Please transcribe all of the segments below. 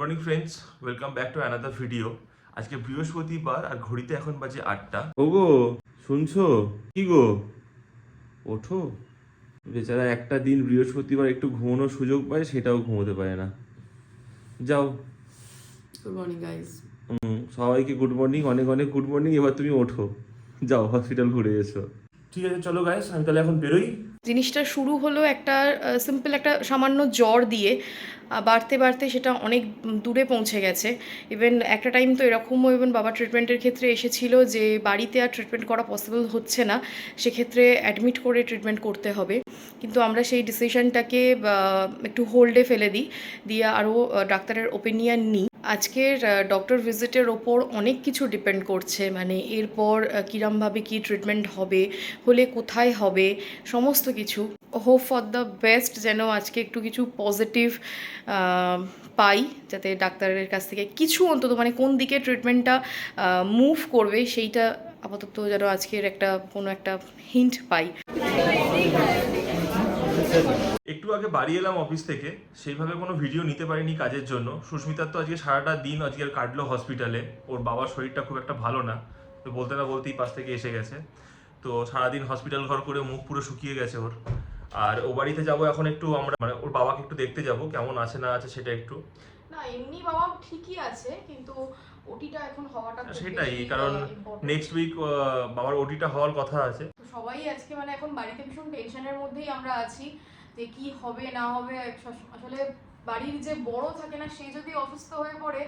Morning friends, welcome back to another video. আজকে বৃহস্পতিবার আর ঘড়িতে এখন বাজে 8টা। ও গো, শুনছো? কি গো, ওঠো। বেচারা একটা দিন বৃহস্পতিবার একটু ঘুমানোর সুযোগ পায়, সেটাও ঘুমোতে পারে না। যাও। Good morning guys. সবাইকে গুড মর্নিং, অনেক অনেক গুড মর্নিং। এবার তুমি ওঠো, যাও হসপিটাল ঘুরে এসো। ঠিক আছে, চলো গাইস, আমি তাহলে এখন বেরোই। জিনিসটা শুরু হলো একটা সিম্পল একটা সামান্য জ্বর দিয়ে, বাড়তে বাড়তে সেটা অনেক দূরে পৌঁছে গেছে। ইভেন একটা টাইম তো এরকমও ইভেন বাবা ট্রিটমেন্টের ক্ষেত্রে এসেছিল যে বাড়িতে আর ট্রিটমেন্ট করা পসিবল হচ্ছে না, সেক্ষেত্রে অ্যাডমিট করে ট্রিটমেন্ট করতে হবে। কিন্তু আমরা সেই ডিসিশনটাকে একটু হোল্ডে ফেলে দিয়ে আরও ডাক্তারের ওপিনিয়ন নিই। আজকের ডক্টর ভিজিটের ওপর অনেক কিছু ডিপেন্ড করছে, মানে এরপর কীরমভাবে কী ট্রিটমেন্ট হবে, হলে কোথায় হবে, সমস্ত কিছু। হোপ ফর দ্য বেস্ট, যেন আজকে একটু কিছু পজিটিভ পাই, যাতে ডাক্তারের কাছ থেকে কিছু অন্তত মানে কোন দিকে ট্রিটমেন্টটা মুভ করবে সেইটা আপাতত যেন আজকের কোনো একটা হিন্ট পাই। একটু আগে বাড়ি এলাম অফিস থেকে, সেইভাবে কোনো ভিডিও নিতে পারিনি কাজের জন্য। সুস্মিতার তো আজকে সারাটা দিন আজকে কাটলো হসপিটালে। ওর বাবার শরীরটা খুব একটা ভালো না, তো বলতে না বলতেই পাশ থেকে এসে গেছে। তো সারাদিন হসপিটাল ঘর করে মুখ পুরো শুকিয়ে গেছে ওর। আর ও বাড়িতে যাবো এখন, একটু আমরা মানে ওর বাবাকে একটু দেখতে যাব, কেমন আছে না আছে সেটা একটু। না, এমনি বাবা ঠিকই আছে, কিন্তু ওটিটা এখন হওয়াটা সেটাই, কারণ নেক্সট উইক বাবার ওটিটা হওয়ার কথা আছে। সবাই আজকে মানে এখন বাড়িতে ভীষণ টেনশনের মধ্যেই আমরা আছি যে কি হবে না হবে। আসলে বাড়ির যে বড় থাকে না, সে যদি অসুস্থ হয়ে পড়ে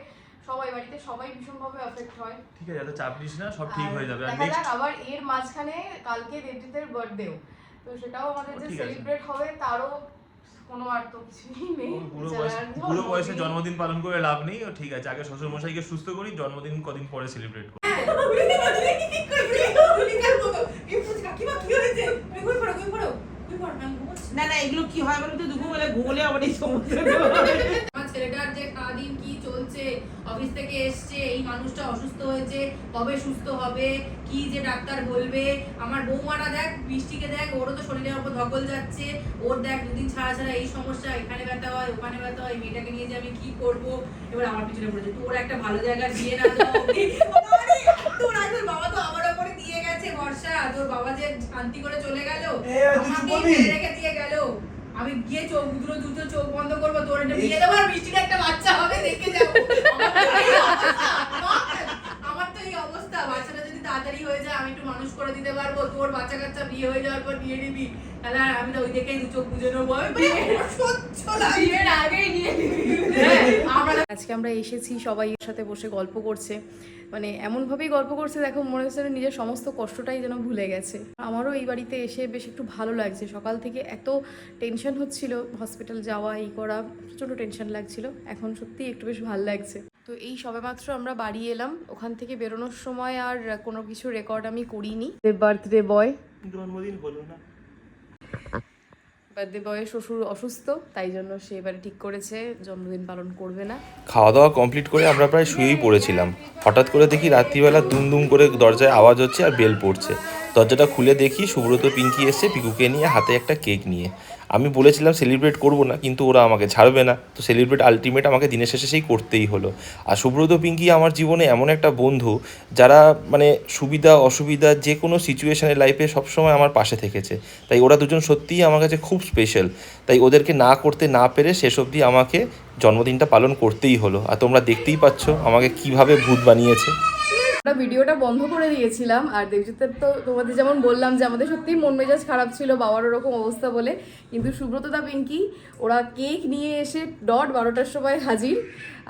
সবাই বাড়িতে সবাই ভীষণভাবে এফেক্ট হয়। ঠিক আছে, এত চাপ নিস না, সব ঠিক হয়ে যাবে। আর দেখা যাক, আবার এর মাঝখানে কালকে দেবজিতের বার্থডেও, তো সেটাও আমাদের যে সেলিব্রেট হবে তারও কোনো আর তো কিছুই নেই। পুরো বয়সে জন্মদিন পালন করে লাভ নেই। ও ঠিক আছে, আগে শ্বশুর মশাইকে সুস্থ করি, জন্মদিন কদিন পরে সেলিব্রেট করি। না না, এগুলো কি হয় বলতো, দুপুরবেলা ঘুমলে আবার এই সমস্যা। আমার ছেলেটার যে সারাদিন কি চলছে, অফিস থেকে এসছে, এই মানুষটা অসুস্থ হয়েছে, কবে সুস্থ হবে, কি যে ডাক্তার বলবে। আমার বৌমাটা দেখ, বৃষ্টিকে দেখ, ওরও তো শরীরের উপর ধকল যাচ্ছে। ওর দেখ দুদিন ছাড়া ছাড়া এই সমস্যা, এখানে ব্যথা হয়, ওখানে ব্যথা হয়। মেয়েটাকে নিয়ে যে আমি কি করব, এবার আমার পিছনে পড়েছে। তোর একটা ভালো জায়গা দিয়ে না দাও। তোর বাবা তো আমার উপরে দিয়ে গেছে ভরসা। তোর বাবা যে শান্তি করে চলে গেল, আমাকে রেখে দিয়ে গেল। আমি গিয়ে দুটো চোখ বন্ধ করবো, তোর একটা বিয়ে দেবো, আর বৃষ্টির একটা বাচ্চা হবে, দেখে যাবো। আমার তো এই অবস্থা। বাচ্চাটা যদি তাড়াতাড়ি হয়ে যায়, আমি একটু মানুষ করে দিতে পারবো। তোর বাচ্চা কাচ্চা বিয়ে হয়ে যাওয়ার পর নিয়ে নিবি, তাহলে আমি তো ওই দেখেই দু চোখ বুঝে নেবো। বিয়ের আগেই নিয়ে নিবি। আজকে আমরা এসেছি, সবাই এর সাথে বসে গল্প করছে, মানে এমনভাবেই গল্প করছে, দেখো মনে হচ্ছে নিজের সমস্ত কষ্টটাই যেন ভুলে গেছে। আমারও এই বাড়িতে এসে বেশ একটু ভালো লাগছে। সকাল থেকে এত টেনশন হচ্ছিল, হসপিটাল যাওয়া এই করা, প্রচণ্ড টেনশন লাগছিল। এখন সত্যিই একটু বেশ ভালো লাগছে। তো এই সবেমাত্র আমরা বাড়ি এলাম, ওখান থেকে বেরোনোর সময় আর কোনো কিছু রেকর্ড আমি করিনি। বার্থডে বয় জন্মদিন হলো না, বার্থডে বয়ের শ্বশুর অসুস্থ, তাই জন্য সে এবারে ঠিক করেছে জন্মদিন পালন করবে না। খাওয়া দাওয়া কমপ্লিট করে আমরা প্রায় শুয়েই পড়েছিলাম। হঠাৎ করে দেখি রাত্রিবেলা দুম করে দরজায় আওয়াজ হচ্ছে আর বেল পড়ছে। দরজাটা খুলে দেখি সুব্রত পিঙ্কি এসছে পিকুকে নিয়ে, হাতে একটা কেক নিয়ে। আমি বলেছিলাম সেলিব্রেট করব না, কিন্তু ওরা আমাকে ছাড়বে না, তো সেলিব্রেট আলটিমেট আমাকে দিনের শেষে সেই করতেই হলো। আর সুব্রত পিঙ্কি আমার জীবনে এমন একটা বন্ধু, যারা মানে সুবিধা অসুবিধা যে কোনো সিচুয়েশানে লাইফে সবসময় আমার পাশে থেকেছে। তাই ওরা দুজন সত্যিই আমার কাছে খুব স্পেশাল। তাই ওদেরকে না করতে না পেরে শেষ অবধি আমাকে জন্মদিনটা পালন করতেই হলো। আর তোমরা দেখতেই পাচ্ছ আমাকে কিভাবে ভূত বানিয়েছে। আমরা ভিডিওটা বন্ধ করে দিয়েছিলাম, আর দেবজিতের তো তোমাদের যেমন বললাম যে আমাদের সত্যিই মন মেজাজ খারাপ ছিল বাবার ওরকম অবস্থা বলে, কিন্তু সুব্রতদা পিঙ্কি ওরা কেক নিয়ে এসে 12টার সময় হাজির,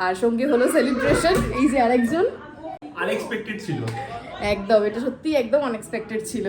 আর সঙ্গে হলো সেলিব্রেশন। এই যে আরেকজন আনএক্সপেক্টেড ছিল একদম, এটা সত্যি একদম আনএক্সপেক্টেড ছিল।